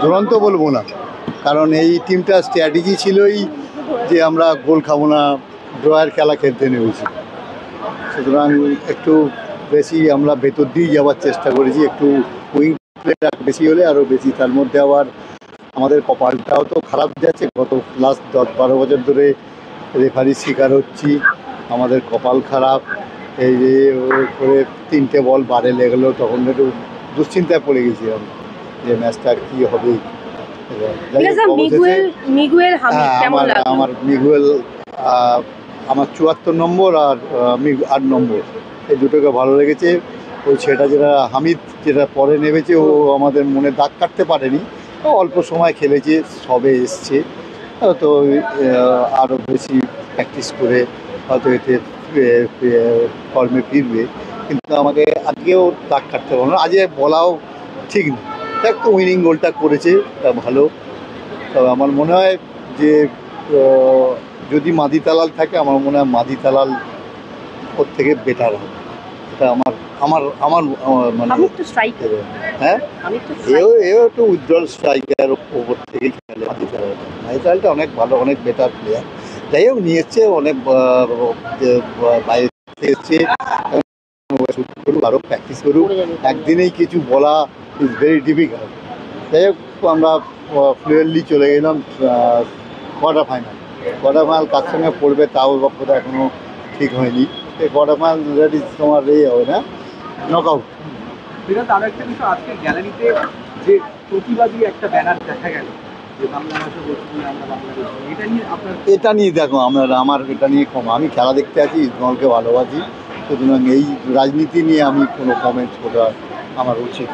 দুরন্ত বলবো না, কারণ এই টিমটার স্ট্র্যাটেজি ছিলই যে আমরা গোল খাবো না, ড্রয়ের খেলা খেলতে নেমেছি। সুতরাং একটু বেশি আমরা ভেতর দিয়ে যাওয়ার চেষ্টা করেছি, একটু উইং প্লেটা বেশি হলে আরও বেশি। তার মধ্যে আবার আমাদের কপালটাও তো খারাপ যাচ্ছে, গত লাস্ট 10-12 বছর ধরে রেফারির শিকার হচ্ছি, আমাদের কপাল খারাপ। এই যে করে 3টে বল বারে লেগেলো, তখন একটু দুশ্চিন্তায় পড়ে গেছিলাম যে ম্যাচটা কী হবে। আমার মিগুয়েল আমার 74 নম্বর আর 8 নম্বর, এই দুটোকে ভালো লেগেছে। ওই সেটা যেটা হামিদ যেটা পরে নেমেছে, ও আমাদের মনে দাগ কাটতে পারেনি, অল্প সময় খেলেছে, সবে এসছে, তো আরও বেশি প্র্যাকটিস করে হয়তো এতে ফর্মে ফিরবে। কিন্তু আমাকে আজকেও দাগ কাটতে পারবো না, আজকে বলাও ঠিক নেই। একটু উইনিং গোলটা করেছে, তা ভালো। তবে আমার মনে হয় যে যদি মাদি তালাল থাকে, আমার মনে হয় মাদি তালাল ওর থেকে বেটার হবে। এটা আমার আমার আমার মানে হ্যাঁ, এও একটু উজ্জ্বল স্ট্রাইকার, ওপর থেকেই খেলে মাদি তালালটা অনেক ভালো, অনেক বেটার প্লেয়ার। যাই হোক, নিয়ে এসছে অনেক বাইরে এসছে, আরও প্র্যাকটিস করুক। একদিনেই কিছু বলা ইজ ভেরি ডিফিকাল্ট। যাই হোক, আমরা ফ্লুয়েন্টলি চলে গেলাম কোয়ার্টার ফাইনাল। কার সঙ্গে পড়বে তাও বোধ এখনও ঠিক হয়নি। এই কোয়ার্টার ফাইনাল রেডি তোমার হবে না, নক আউট। আরো একটা বিষয়, আজকে গ্যালারিতে যে প্রতিবাদী একটা ব্যানার দেখা গেল, এটা নিয়ে দেখো, আমার এটা নিয়ে কম, আমি খেলা দেখতে আছি, দলকে ভালোবাসি, সুতরাং এই রাজনীতি নিয়ে আমি কোনো কমেন্টস করা আমার উচিত।